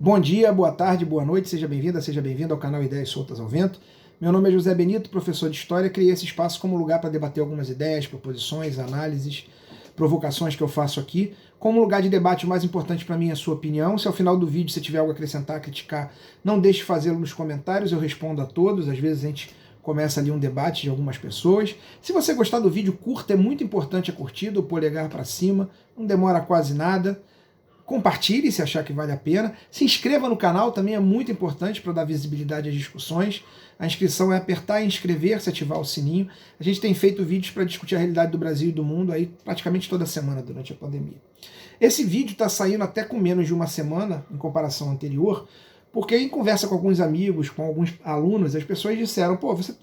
Bom dia, boa tarde, boa noite, seja bem-vinda, seja bem-vindo ao canal Ideias Soltas ao Vento. Meu nome é José Benito, professor de História. Criei esse espaço como lugar para debater algumas ideias, proposições, análises, provocações que eu faço aqui. Como lugar de debate, o mais importante para mim é a sua opinião. Se ao final do vídeo você tiver algo a acrescentar, criticar, não deixe de fazê-lo nos comentários, eu respondo a todos. Às vezes a gente começa ali um debate de algumas pessoas. Se você gostar do vídeo, curta, é muito importante a curtida, o polegar para cima, não demora quase nada. Compartilhe se achar que vale a pena. Se inscreva no canal, também é muito importante para dar visibilidade às discussões. A inscrição é apertar em inscrever-se, ativar o sininho. A gente tem feito vídeos para discutir a realidade do Brasil e do mundo aí praticamente toda semana durante a pandemia. Esse vídeo está saindo até com menos de uma semana, em comparação à anterior, porque em conversa com alguns amigos, com alguns alunos, as pessoas disseram, pô, você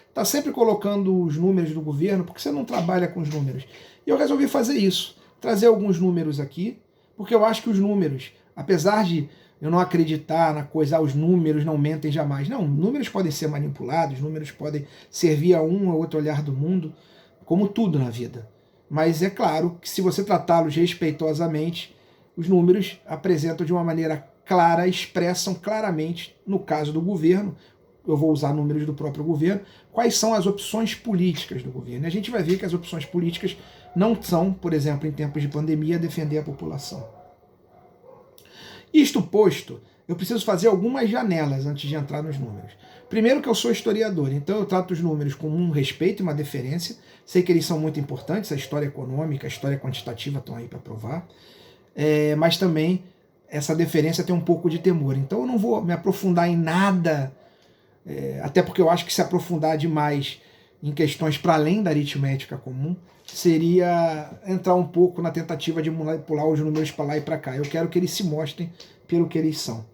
está sempre colocando os números do governo, por que você não trabalha com os números? E eu resolvi fazer isso, trazer alguns números aqui, porque eu acho que os números, apesar de eu não acreditar na coisa, os números não mentem jamais. Não, números podem ser manipulados, números podem servir a um ou outro olhar do mundo, como tudo na vida. Mas é claro que se você tratá-los respeitosamente, os números apresentam de uma maneira clara, expressam claramente, no caso do governo, eu vou usar números do próprio governo, quais são as opções políticas do governo. E a gente vai ver que as opções políticas não são, por exemplo, em tempos de pandemia, defender a população. Isto posto, eu preciso fazer algumas janelas antes de entrar nos números. Primeiro que eu sou historiador, então eu trato os números com um respeito e uma deferência. Sei que eles são muito importantes, a história econômica, a história quantitativa estão aí para provar. Mas também essa deferência tem um pouco de temor. Então eu não vou me aprofundar em nada, até porque eu acho que se aprofundar demais em questões para além da aritmética comum, seria entrar um pouco na tentativa de manipular os números para lá e para cá. Eu quero que eles se mostrem pelo que eles são.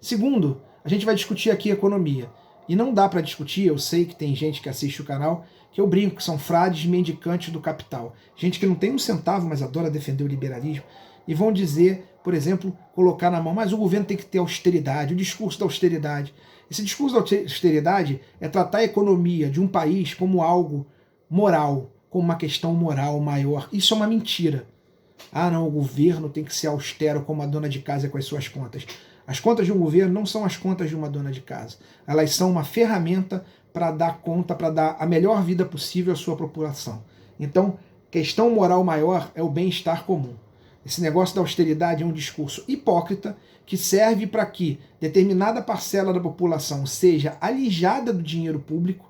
Segundo, a gente vai discutir aqui economia. E não dá para discutir, eu sei que tem gente que assiste o canal, que eu brinco, que são frades mendicantes do capital. Gente que não tem um centavo, mas adora defender o liberalismo. E vão dizer, por exemplo, colocar na mão, mas o governo tem que ter austeridade, o discurso da austeridade. Esse discurso da austeridade é tratar a economia de um país como algo moral, como uma questão moral maior. Isso é uma mentira. Ah, não, o governo tem que ser austero como a dona de casa com as suas contas. As contas de um governo não são as contas de uma dona de casa. Elas são uma ferramenta para dar conta, para dar a melhor vida possível à sua população. Então, questão moral maior é o bem-estar comum. Esse negócio da austeridade é um discurso hipócrita que serve para que determinada parcela da população seja alijada do dinheiro público.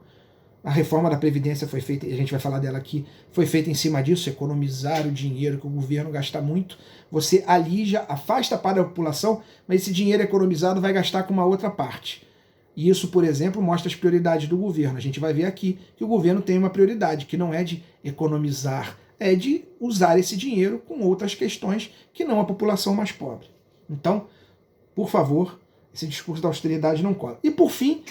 A reforma da Previdência foi feita, e a gente vai falar dela aqui, foi feita em cima disso, economizar o dinheiro que o governo gasta muito. Você alija, afasta para a população, mas esse dinheiro economizado vai gastar com uma outra parte. E isso, por exemplo, mostra as prioridades do governo. A gente vai ver aqui que o governo tem uma prioridade, que não é de economizar, é de usar esse dinheiro com outras questões que não a população mais pobre. Então, por favor, esse discurso da austeridade não cola. E por fim,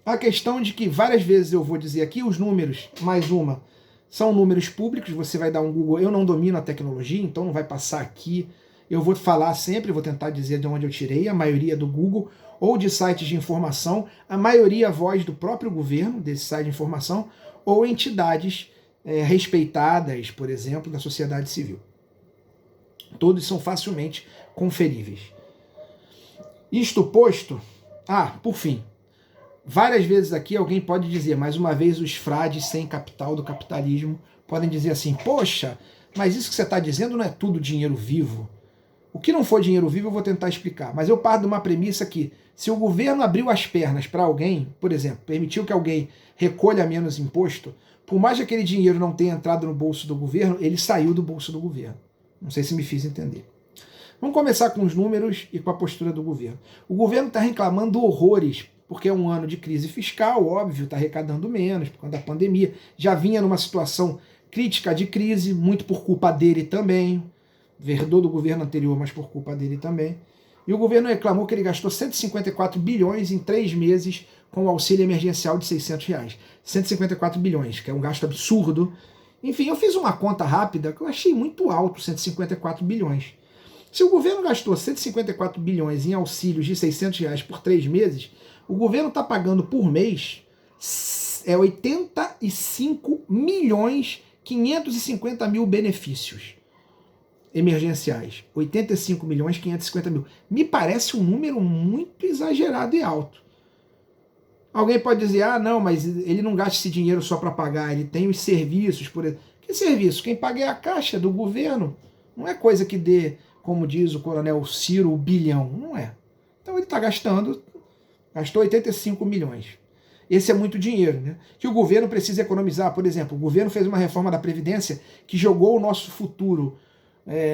a questão de que várias vezes eu vou dizer aqui, os números, mais uma, são números públicos, você vai dar um Google, eu não domino a tecnologia, então não vai passar aqui, eu vou falar sempre, vou tentar dizer de onde eu tirei, a maioria do Google, ou de sites de informação, a maioria a voz do próprio governo, desse site de informação, ou entidades respeitadas, por exemplo, da sociedade civil. Todos são facilmente conferíveis. Isto posto, por fim, várias vezes aqui alguém pode dizer, mais uma vez os frades sem capital do capitalismo podem dizer assim, poxa, mas isso que você está dizendo não é tudo dinheiro vivo. O que não for dinheiro vivo eu vou tentar explicar, mas eu parto de uma premissa que se o governo abriu as pernas para alguém, por exemplo, permitiu que alguém recolha menos imposto, por mais que aquele dinheiro não tenha entrado no bolso do governo, ele saiu do bolso do governo. Não sei se me fiz entender. Vamos começar com os números e com a postura do governo. O governo está reclamando horrores, porque é um ano de crise fiscal, óbvio, está arrecadando menos por conta da pandemia. Já vinha numa situação crítica de crise, muito por culpa dele também. Verdou do governo anterior, mas por culpa dele também. E o governo reclamou que ele gastou 154 bilhões em 3 meses com o auxílio emergencial de R$600. 154 bilhões, que é um gasto absurdo. Enfim, eu fiz uma conta rápida que eu achei muito alto, 154 bilhões. Se o governo gastou 154 bilhões em auxílios de R$600 por 3 meses, o governo está pagando por mês 85 milhões 550 mil benefícios. emergenciais, 85.550.000. Me parece um número muito exagerado e alto. Alguém pode dizer, ah, não, mas ele não gasta esse dinheiro só para pagar, ele tem os serviços, por exemplo. Que serviço? Quem paga é a caixa do governo. Não é coisa que dê, como diz o coronel Ciro, o bilhão. Não é. Então ele está gastou 85 milhões. Esse é muito dinheiro, né? Que o governo precisa economizar. Por exemplo, o governo fez uma reforma da Previdência que jogou o nosso futuro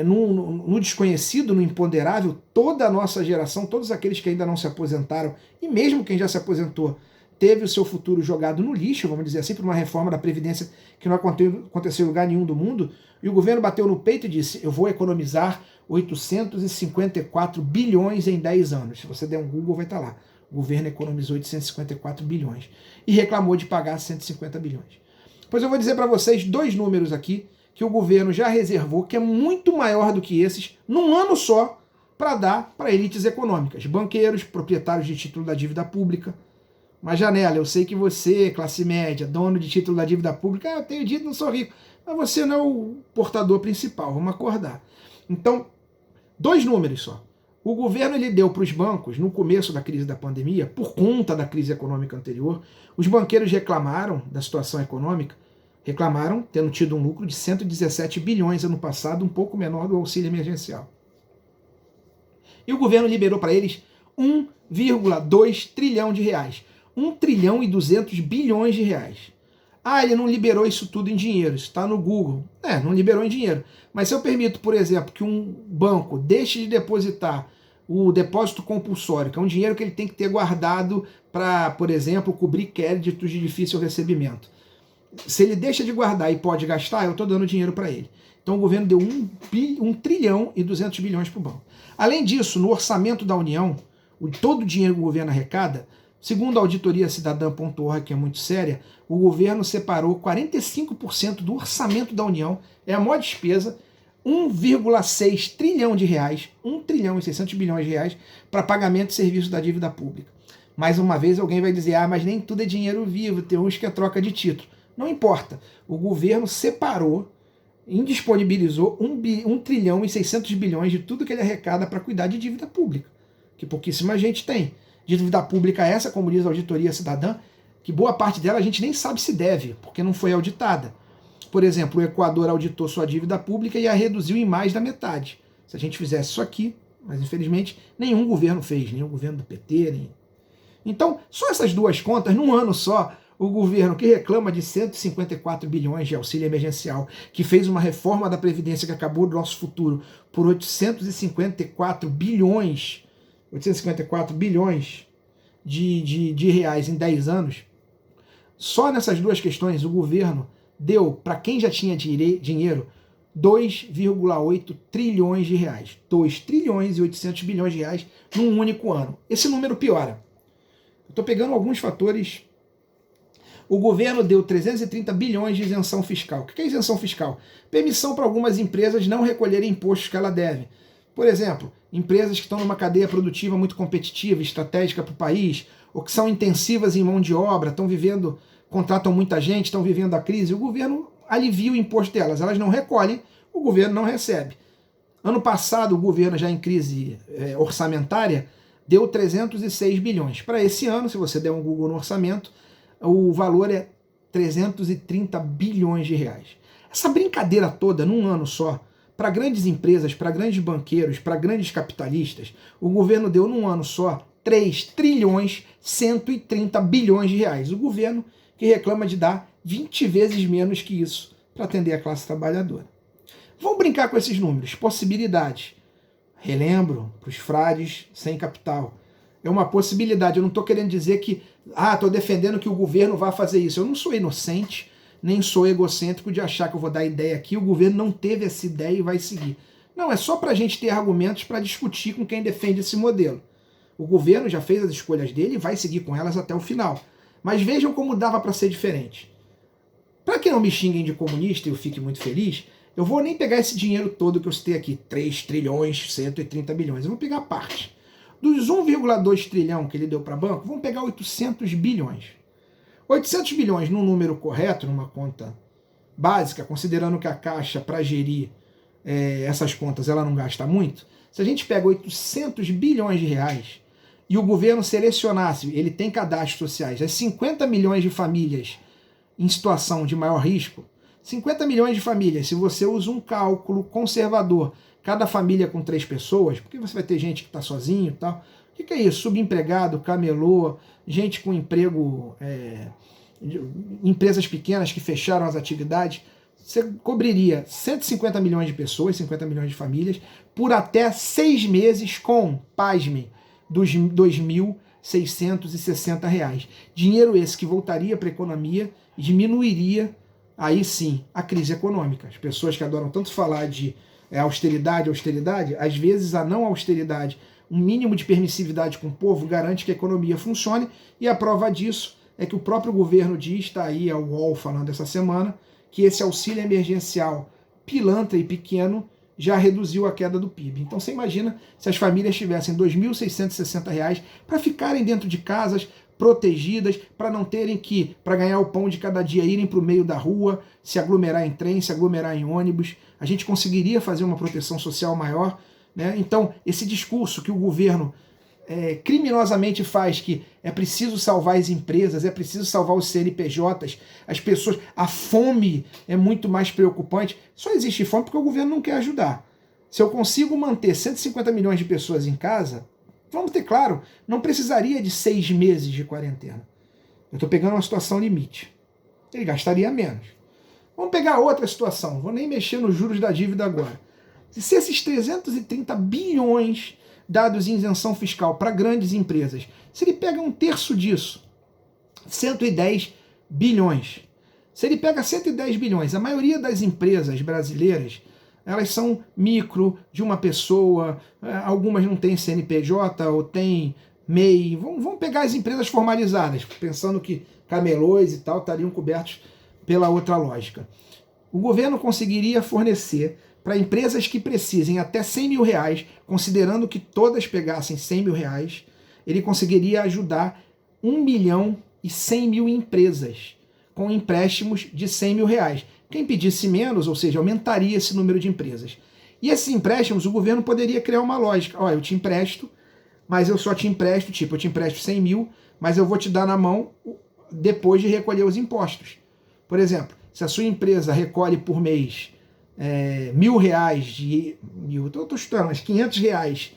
no desconhecido, no imponderável. Toda a nossa geração, todos aqueles que ainda não se aposentaram, e mesmo quem já se aposentou, teve o seu futuro jogado no lixo, vamos dizer assim, por uma reforma da Previdência que não aconteceu em lugar nenhum do mundo, e o governo bateu no peito e disse, eu vou economizar 854 bilhões em 10 anos. Se você der um Google, vai estar lá. O governo economizou 854 bilhões e reclamou de pagar 150 bilhões. Pois eu vou dizer para vocês dois números aqui que o governo já reservou, que é muito maior do que esses, num ano só, para dar para elites econômicas, banqueiros, proprietários de título da dívida pública. Mas, Janela, eu sei que você, classe média, dono de título da dívida pública, eu tenho dito, não sou rico, mas você não é o portador principal, vamos acordar. Então, dois números só. O governo ele deu para os bancos, no começo da crise da pandemia, por conta da crise econômica anterior, os banqueiros reclamaram da situação econômica, reclamaram tendo tido um lucro de 117 bilhões ano passado, um pouco menor do auxílio emergencial. E o governo liberou para eles 1,2 trilhão de reais. 1 trilhão e 200 bilhões de reais. Ah, ele não liberou isso tudo em dinheiro, isso está no Google. Não liberou em dinheiro. Mas se eu permito, por exemplo, que um banco deixe de depositar o depósito compulsório, que é um dinheiro que ele tem que ter guardado para, por exemplo, cobrir créditos de difícil recebimento. Se ele deixa de guardar e pode gastar, eu estou dando dinheiro para ele. Então o governo deu 1 trilhão e 200 bilhões para o banco. Além disso, no orçamento da União, todo o dinheiro que o governo arrecada, segundo a auditoria cidadã.org, que é muito séria, o governo separou 45% do orçamento da União, é a maior despesa, 1,6 trilhão de reais, 1 trilhão e 600 bilhões de reais, para pagamento de serviços da dívida pública. Mais uma vez alguém vai dizer, mas nem tudo é dinheiro vivo, tem uns que é troca de título. Não importa, o governo separou, indisponibilizou 1 trilhão e 600 bilhões de tudo que ele arrecada para cuidar de dívida pública, que pouquíssima gente tem. Dívida pública essa, como diz a auditoria cidadã, que boa parte dela a gente nem sabe se deve, porque não foi auditada. Por exemplo, o Equador auditou sua dívida pública e a reduziu em mais da metade. Se a gente fizesse isso aqui, mas infelizmente nenhum governo fez, nenhum governo do PT. Então, só essas duas contas, num ano só, o governo que reclama de 154 bilhões de auxílio emergencial, que fez uma reforma da Previdência que acabou do nosso futuro por 854 bilhões de reais em 10 anos, só nessas duas questões o governo deu, para quem já tinha dinheiro, 2,8 trilhões de reais. 2 trilhões e 800 bilhões de reais num único ano. Esse número piora. Eu estou pegando alguns fatores. O governo deu 330 bilhões de isenção fiscal. O que é isenção fiscal? Permissão para algumas empresas não recolherem impostos que ela deve. Por exemplo, empresas que estão numa cadeia produtiva muito competitiva, estratégica para o país, ou que são intensivas em mão de obra, contratam muita gente, estão vivendo a crise, o governo alivia o imposto delas. Elas não recolhem, o governo não recebe. Ano passado, o governo, já em crise orçamentária, deu 306 bilhões. Para esse ano, se você der um Google no orçamento, o valor é 330 bilhões de reais. Essa brincadeira toda, num ano só, para grandes empresas, para grandes banqueiros, para grandes capitalistas, o governo deu num ano só 3 trilhões 130 bilhões de reais. O governo que reclama de dar 20 vezes menos que isso para atender a classe trabalhadora. Vamos brincar com esses números, possibilidades. Relembro, para os frades sem capital. É uma possibilidade, eu não estou querendo dizer que estou defendendo que o governo vai fazer isso. Eu não sou inocente, nem sou egocêntrico de achar que eu vou dar ideia aqui, o governo não teve essa ideia e vai seguir. Não, é só para a gente ter argumentos para discutir com quem defende esse modelo. O governo já fez as escolhas dele e vai seguir com elas até o final. Mas vejam como dava para ser diferente. Para que não me xinguem de comunista e eu fique muito feliz, eu vou nem pegar esse dinheiro todo que eu citei aqui, 3 trilhões 130 bilhões, eu vou pegar a parte. Dos 1,2 trilhão que ele deu para banco, vamos pegar 800 bilhões. 800 bilhões num número correto, numa conta básica, considerando que a Caixa, para gerir essas contas, ela não gasta muito? Se a gente pega 800 bilhões de reais e o governo selecionasse, ele tem cadastros sociais, as 50 milhões de famílias em situação de maior risco, 50 milhões de famílias, se você usa um cálculo conservador, cada família com 3 pessoas, porque você vai ter gente que está sozinho e tal, o que é isso? Subempregado, camelô, gente com emprego, empresas pequenas que fecharam as atividades, você cobriria 150 milhões de pessoas, 50 milhões de famílias, por até 6 meses com, pasmem, dos R$ 2.660 reais. Dinheiro esse que voltaria para a economia e diminuiria, aí sim, a crise econômica. As pessoas que adoram tanto falar de austeridade, às vezes a não austeridade, um mínimo de permissividade com o povo garante que a economia funcione, e a prova disso é que o próprio governo diz, está aí a UOL falando essa semana, que esse auxílio emergencial pilantra e pequeno já reduziu a queda do PIB. Então você imagina se as famílias tivessem R$ 2.660 para ficarem dentro de casas protegidas, para não terem que, para ganhar o pão de cada dia, irem para o meio da rua, se aglomerar em trem, se aglomerar em ônibus, a gente conseguiria fazer uma proteção social maior, né? Então, esse discurso que o governo criminosamente faz, que é preciso salvar as empresas, é preciso salvar os CNPJs, as pessoas, a fome é muito mais preocupante. Só existe fome porque o governo não quer ajudar. Se eu consigo manter 150 milhões de pessoas em casa, vamos ter claro, não precisaria de 6 meses de quarentena. Eu estou pegando uma situação limite. Ele gastaria menos. Vamos pegar outra situação, vou nem mexer nos juros da dívida agora. Se esses 330 bilhões dados em isenção fiscal para grandes empresas, se ele pega um terço disso, 110 bilhões. Se ele pega 110 bilhões, a maioria das empresas brasileiras, elas são micro, de uma pessoa, algumas não têm CNPJ ou têm MEI. Vamos pegar as empresas formalizadas, pensando que camelôs e tal estariam cobertos pela outra lógica. O governo conseguiria fornecer para empresas que precisem até 100 mil reais, considerando que todas pegassem 100 mil reais, ele conseguiria ajudar 1.100.000 empresas com empréstimos de 100 mil reais. Quem pedisse menos, ou seja, aumentaria esse número de empresas. E esses empréstimos, o governo poderia criar uma lógica. Olha, eu te empresto, mas eu só te empresto, eu te empresto 100 mil, mas eu vou te dar na mão depois de recolher os impostos. Por exemplo, se a sua empresa recolhe por mês R$ 500 reais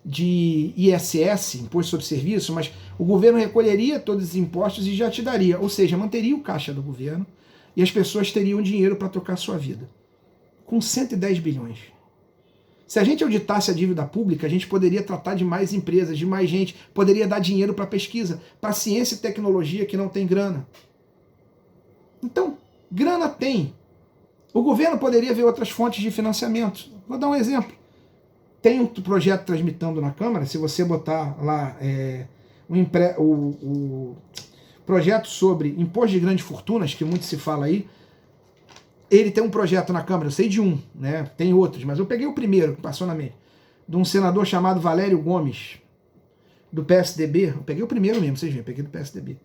de ISS, Imposto sobre Serviço, mas o governo recolheria todos os impostos e já te daria, ou seja, manteria o caixa do governo e as pessoas teriam dinheiro para tocar a sua vida. Com 110 bilhões. Se a gente auditasse a dívida pública, a gente poderia tratar de mais empresas, de mais gente, poderia dar dinheiro para pesquisa, para ciência e tecnologia que não tem grana. Então, grana tem. O governo poderia ver outras fontes de financiamento. Vou dar um exemplo. Tem um projeto tramitando na Câmara, se você botar lá o projeto sobre imposto de grandes fortunas, que muito se fala aí, ele tem um projeto na Câmara, eu sei de um, né? Tem outros, mas eu peguei o primeiro que passou na mente, de um senador chamado Valério Gomes, do PSDB, eu peguei o primeiro mesmo, vocês viram, eu peguei do PSDB,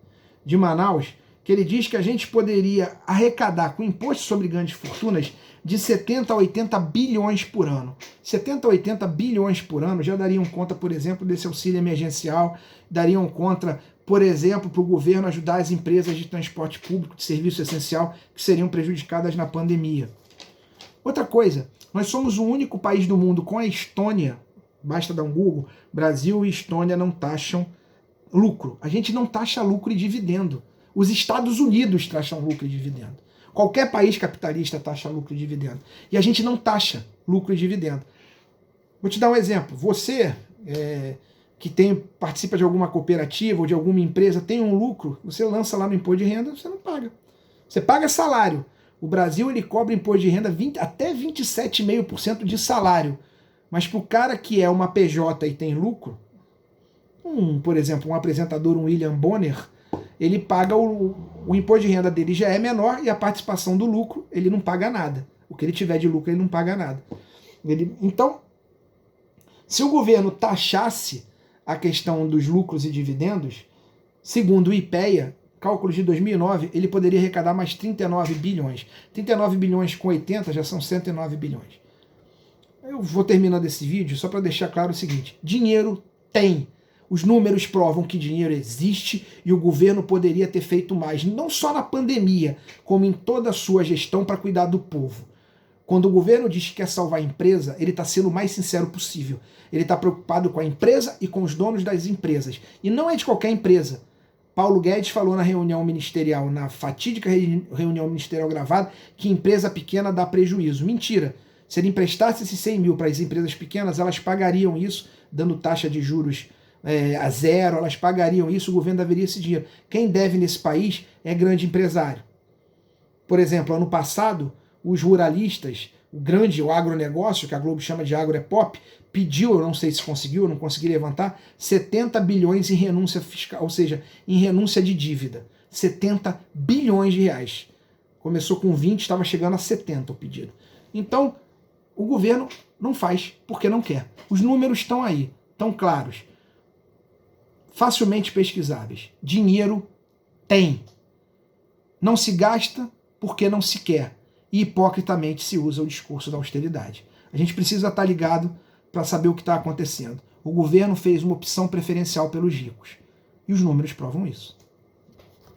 de Manaus, que ele diz que a gente poderia arrecadar com imposto sobre grandes fortunas de 70 a 80 bilhões por ano. 70 a 80 bilhões por ano já dariam conta, por exemplo, desse auxílio emergencial, dariam conta, por exemplo, para o governo ajudar as empresas de transporte público, de serviço essencial, que seriam prejudicadas na pandemia. Outra coisa, nós somos o único país do mundo com a Estônia, basta dar um Google, Brasil e Estônia não taxam lucro. A gente não taxa lucro e dividendo. Os Estados Unidos taxam lucro e dividendo. Qualquer país capitalista taxa lucro e dividendo. E a gente não taxa lucro e dividendo. Vou te dar um exemplo. Você que participa de alguma cooperativa ou de alguma empresa, tem um lucro, você lança lá no imposto de renda, você não paga. Você paga salário. O Brasil ele cobra imposto de renda até 27,5% de salário. Mas para o cara que é uma PJ e tem lucro, por exemplo, um apresentador, um William Bonner, ele paga o imposto de renda dele já é menor e a participação do lucro ele não paga nada. O que ele tiver de lucro ele não paga nada. Então, se o governo taxasse a questão dos lucros e dividendos, segundo o IPEA, cálculos de 2009, ele poderia arrecadar mais 39 bilhões. 39 bilhões com 80 já são 109 bilhões. Eu vou terminando esse vídeo só para deixar claro o seguinte: dinheiro tem. Os números provam que dinheiro existe e o governo poderia ter feito mais, não só na pandemia, como em toda a sua gestão para cuidar do povo. Quando o governo diz que quer salvar a empresa, ele está sendo o mais sincero possível. Ele está preocupado com a empresa e com os donos das empresas. E não é de qualquer empresa. Paulo Guedes falou na reunião ministerial, na fatídica reunião ministerial gravada, que empresa pequena dá prejuízo. Mentira. Se ele emprestasse esses 100 mil para as empresas pequenas, elas pagariam isso, dando taxa de juros a zero, elas pagariam isso, o governo daria esse dinheiro. Quem deve nesse país é grande empresário. Por exemplo, ano passado, os ruralistas, o agronegócio, que a Globo chama de agro-pop, pediu, eu não sei se conseguiu, eu não consegui levantar, 70 bilhões em renúncia fiscal, ou seja, em renúncia de dívida. 70 bilhões de reais. Começou com 20, estava chegando a 70 o pedido. Então, o governo não faz porque não quer. Os números estão aí, estão claros. Facilmente pesquisáveis. Dinheiro tem. Não se gasta porque não se quer. E hipocritamente se usa o discurso da austeridade. A gente precisa estar ligado para saber o que está acontecendo. O governo fez uma opção preferencial pelos ricos. E os números provam isso.